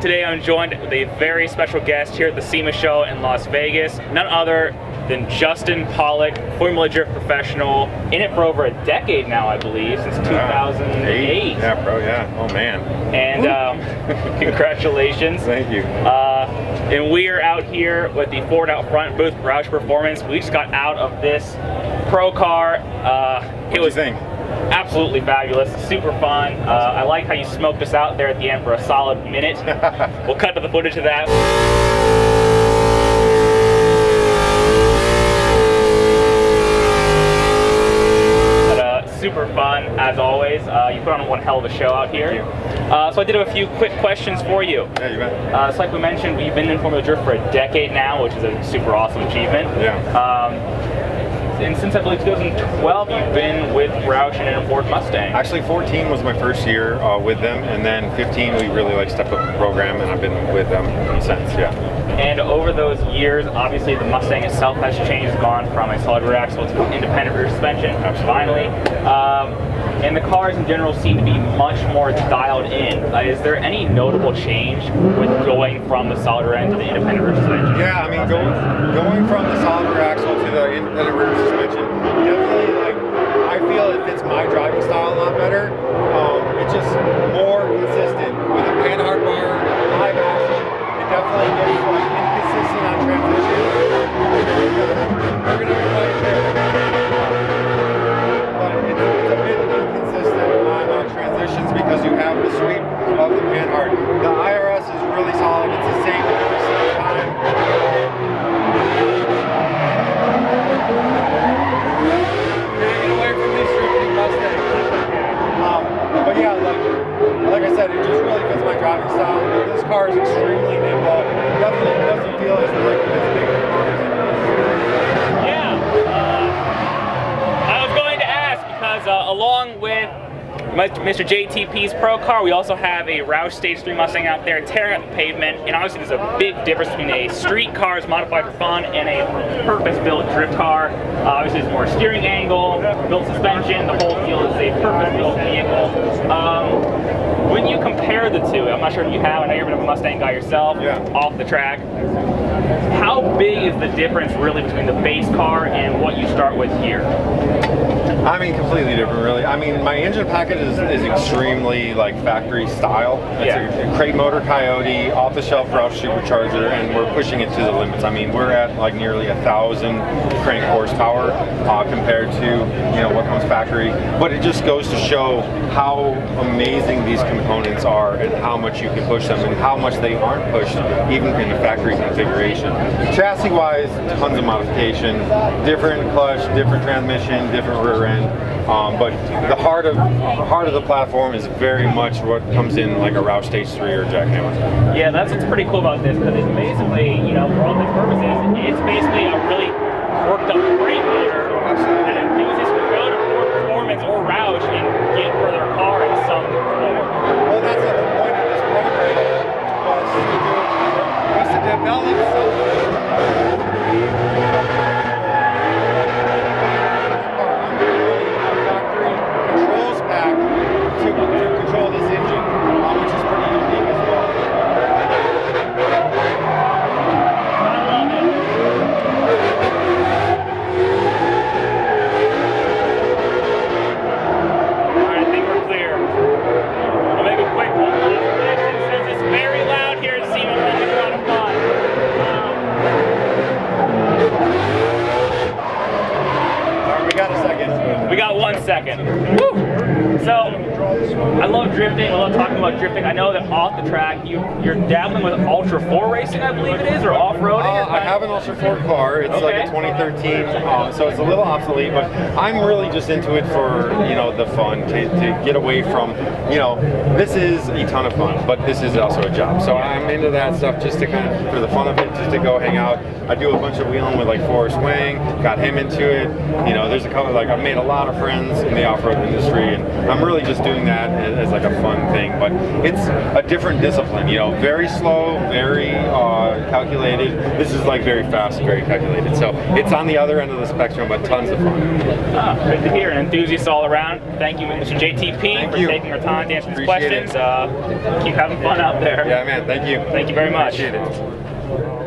Today I'm joined with a very special guest here at the SEMA show in Las Vegas, none other than Justin Pawlak, Formula Drift professional, in it for over a decade now, I believe, since 2008. Yeah, bro, yeah. Oh, man. And congratulations. Thank you. And we are out here with the Ford Out Front booth, Roush Performance. We just got out of this pro car. What do you think? Absolutely fabulous, super fun. I like how you smoked us out there at the end for a solid minute. We'll cut to the footage of that. But, super fun, as always. You put on one hell of a show out here. So I did have a few quick questions for you. Yeah, you bet. So like we mentioned, we've been in Formula Drift for a decade now, which is a super awesome achievement. Yeah. And since I believe 2012, you've been with Roush and in a Ford Mustang. Actually, 14 was my first year with them, and then 15 we really stepped up the program, and I've been with them since. Yeah. And over those years, obviously the Mustang itself has changed, gone from a solid rear axle to independent rear suspension. Finally. And the cars in general seem to be much more dialed in. Is there any notable change with going from the solid rear end to the independent rear suspension? Yeah, I mean, going from the solid rear axle to the independent rear suspension, definitely, I feel it fits my driving style a lot better. It's just more consistent. With a panhard bar, live action, it definitely gets inconsistent on transition. We're going to be right there. But it's a bit inconsistent on transitions because you have the sweep of the panhard. The IRS is really solid. It's the same every single time. Get away from these drifting Mustangs. But yeah, like I said, it just really fits my driving style. This car is extremely nimble. Definitely doesn't feel as big as cars. Yeah. I was going to ask because along with Mr. JTP's Pro car, we also have a Roush Stage 3 Mustang out there tearing up the pavement, and obviously there's a big difference between a street car is modified for fun and a purpose-built drift car. Obviously there's more steering angle, built suspension, the whole deal is a purpose-built vehicle. When you compare the two, I'm not sure if you have, I know you're a bit of a Mustang guy yourself, off the track, how big is the difference really between the base car and what you start with here? I mean, completely different, really. I mean, my engine package is extremely factory style. It's a crate motor Coyote, off-the-shelf Roush supercharger, and we're pushing it to the limits. I mean, we're at nearly 1,000 crank horsepower compared to what comes factory. But it just goes to show how amazing these components are and how much you can push them and how much they aren't pushed even in the factory configuration. Chassis-wise, tons of modification, different clutch, different transmission, different rear end. But the heart of the platform is very much what comes in like a Roush Stage 3 or jackhammer. Yeah, that's what's pretty cool about this, because it's basically, for all intents and purposes, it's basically a really worked up crate motor. Absolutely. And enthusiasts can go to Ford Performance or Roush and get for their car in some form. Well, that's the whole point of this program, was to developed factory controls pack to control this engine, which is pretty unique as well. Alright, I think we're clear. I'll make a quick one. Since it's very loud here at SEMA, we're having a lot of fun. Alright, we got a second. We got 1 second. Woo! So, I love drifting. I love talking about drifting. I know that off the track, you're dabbling with Ultra 4 racing, I believe it is, or off-roading. I have an Ultra 4 car. It's like a 2013, so it's a little obsolete, but I'm really just into it for, you know, the fun, to get away from, you know, this is a ton of fun, but this is also a job. So I'm into that stuff just to kind of, for the fun of it, just to go hang out. I do a bunch of wheeling with like Forrest Wang, got him into it. You know, there's a couple, like I've made a lot of friends in the off-road industry, and I'm really just doing that as like a fun thing, but it's a different discipline, you know, very slow, very calculated. This is like very fast, very calculated. So it's on the other end of the spectrum, but tons of fun. Good to hear. Enthusiasts all around. Thank you, Mr. JTP, for taking our time to answer these questions. Keep having fun out there. Yeah, man. Thank you. Thank you very much. Appreciate it.